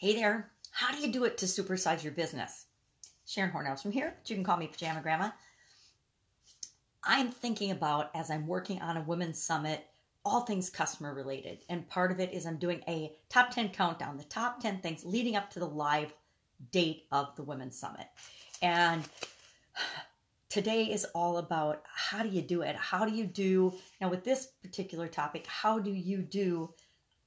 Hey there, how do you do it to supersize your business? Sharon Horne-Ellstrom here, but you can call me Pajama Grandma. I'm thinking about, as I'm working on a women's summit, all things customer related. And part of it is I'm doing a top 10 countdown, the top 10 things leading up to the live date of the women's summit. And today is all about how do you do it? How do you do, now with this particular topic, how do you do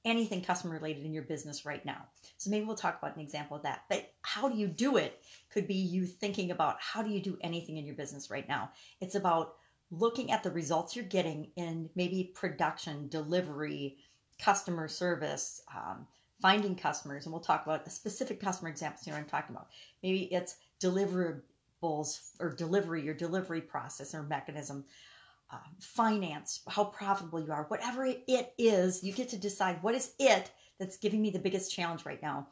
anything customer related in your business right now? So maybe we'll talk about an example of that. But how do you do it could be you thinking about how do you do anything in your business right now. It's about looking at the results you're getting in maybe production, delivery, customer service, finding customers. And we'll talk about the specific customer examples here I'm talking about. Maybe it's deliverables or delivery, your delivery process or mechanism. Finance, how profitable you are, whatever it is, you get to decide what is it that's giving me the biggest challenge right now.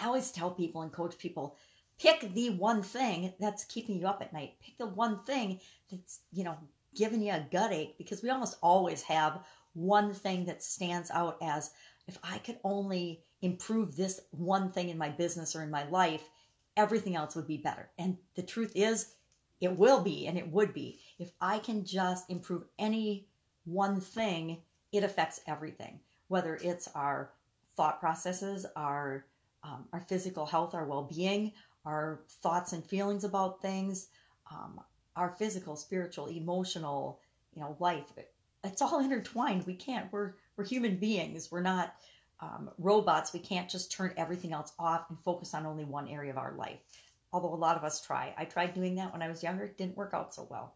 I always tell people and coach people, pick the one thing that's keeping you up at night. Pick the one thing that's, giving you a gut ache, because we almost always have one thing that stands out as, if I could only improve this one thing in my business or in my life, everything else would be better. And the truth is, it will be, and it would be. If I can just improve any one thing, it affects everything, whether it's our thought processes, our physical health, our well-being, our thoughts and feelings about things, our physical, spiritual, emotional, life. It's all intertwined. We're human beings. We're not robots. We can't just turn everything else off and focus on only one area of our life. Although a lot of us try. I tried doing that when I was younger. It didn't work out so well.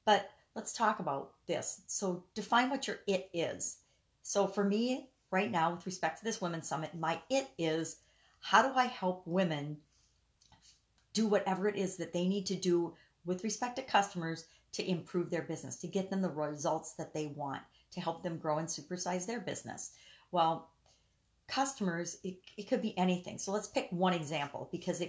But let's talk about this. So define what your it is. So for me right now, with respect to this Women's Summit, my it is, how do I help women do whatever it is that they need to do with respect to customers to improve their business, to get them the results that they want, to help them grow and supersize their business? Well, customers, it could be anything. So let's pick one example, because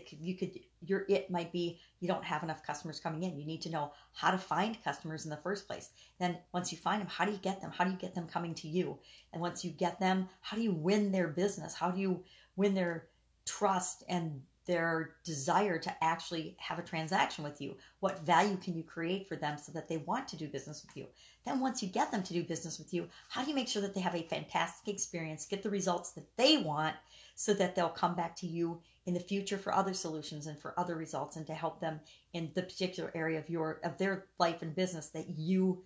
your it might be you don't have enough customers coming in. You need to know how to find customers in the first place. Then once you find them, how do you get them? How do you get them coming to you? And once you get them, how do you win their business? How do you win their trust and their desire to actually have a transaction with you? What value can you create for them so that they want to do business with you? Then once you get them to do business with you, how do you make sure that they have a fantastic experience, get the results that they want, so that they'll come back to you in the future for other solutions and for other results, and to help them in the particular area of their life and business that you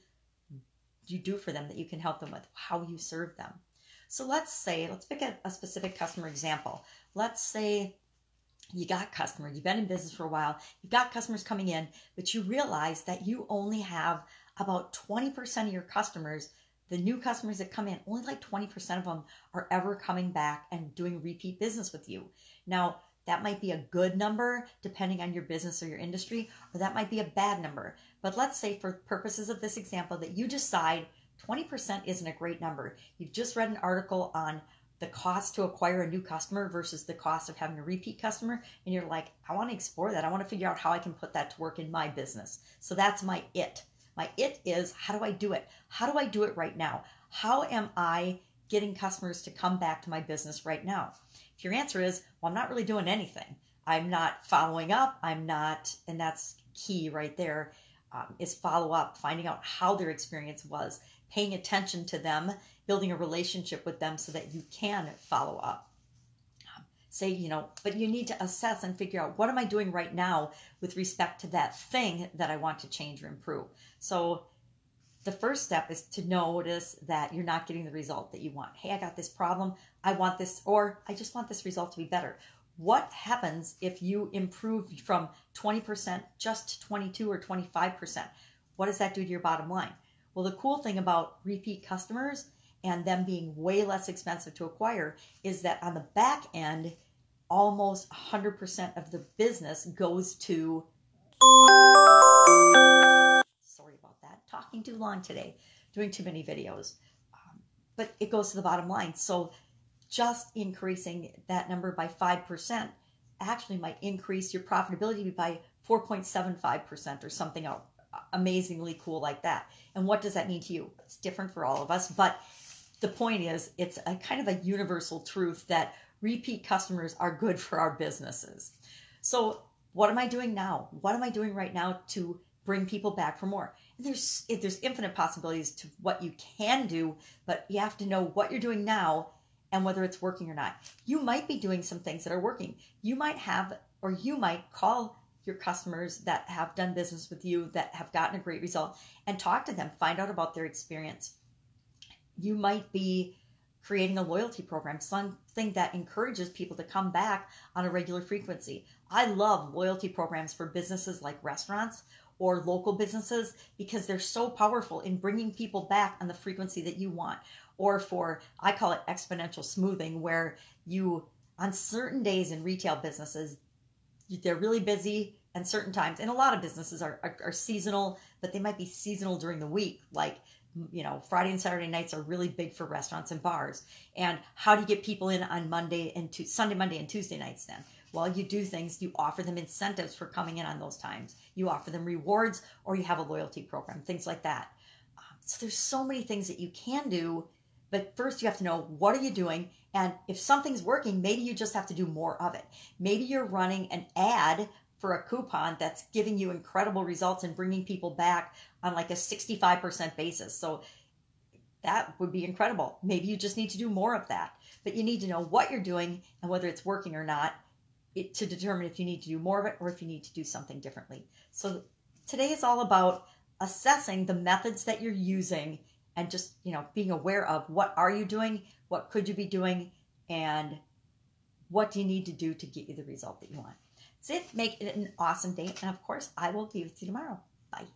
do for them, that you can help them with, how you serve them. So let's pick a specific customer example. Let's say you got customers, you've been in business for a while, you've got customers coming in, but you realize that you only have about 20% of your customers, the new customers that come in, only like 20% of them are ever coming back and doing repeat business with you. Now, that might be a good number depending on your business or your industry, or that might be a bad number. But let's say for purposes of this example that you decide 20% isn't a great number. You've just read an article on the cost to acquire a new customer versus the cost of having a repeat customer. And you're like, I want to explore that. I want to figure out how I can put that to work in my business. So that's my it. My it is, how do I do it? How do I do it right now? How am I getting customers to come back to my business right now? If your answer is, well, I'm not really doing anything. I'm not following up. And that's key right there, is follow up, finding out how their experience was, paying attention to them, building a relationship with them so that you can follow up. But you need to assess and figure out, what am I doing right now with respect to that thing that I want to change or improve? So the first step is to notice that you're not getting the result that you want. Hey, I got this problem. I want this, or I just want this result to be better. What happens if you improve from 20% just to 22 or 25%? What does that do to your bottom line? Well, the cool thing about repeat customers and them being way less expensive to acquire is that on the back end, almost 100% of the business goes to, sorry about that, talking too long today, doing too many videos, but it goes to the bottom line. So just increasing that number by 5% actually might increase your profitability by 4.75% or something amazingly cool like that. And what does that mean to you? It's different for all of us, but the point is, it's a kind of a universal truth that repeat customers are good for our businesses. So what am I doing now? What am I doing right now to bring people back for more? And there's infinite possibilities to what you can do, but you have to know what you're doing now and whether it's working or not. You might be doing some things that are working. You might call your customers that have done business with you, that have gotten a great result, and talk to them, find out about their experience. You might be creating a loyalty program, something that encourages people to come back on a regular frequency. I love loyalty programs for businesses like restaurants or local businesses because they're so powerful in bringing people back on the frequency that you want. Or I call it exponential smoothing, where you, on certain days in retail businesses, they're really busy, and certain times, and a lot of businesses are seasonal, but they might be seasonal during the week. Like, Friday and Saturday nights are really big for restaurants and bars. And how do you get people in on Sunday, Monday, and Tuesday nights then? Well, you do things, you offer them incentives for coming in on those times. You offer them rewards, or you have a loyalty program, things like that. So there's so many things that you can do, but first you have to know, what are you doing? And if something's working, maybe you just have to do more of it. Maybe you're running an ad for a coupon that's giving you incredible results and bringing people back on like a 65% basis. So that would be incredible. Maybe you just need to do more of that, but you need to know what you're doing and whether it's working or not to determine if you need to do more of it or if you need to do something differently. So today is all about assessing the methods that you're using and just, being aware of what are you doing, what could you be doing, and what do you need to do to get you the result that you want. That's it. Make it an awesome day. And of course, I will be with you tomorrow. Bye.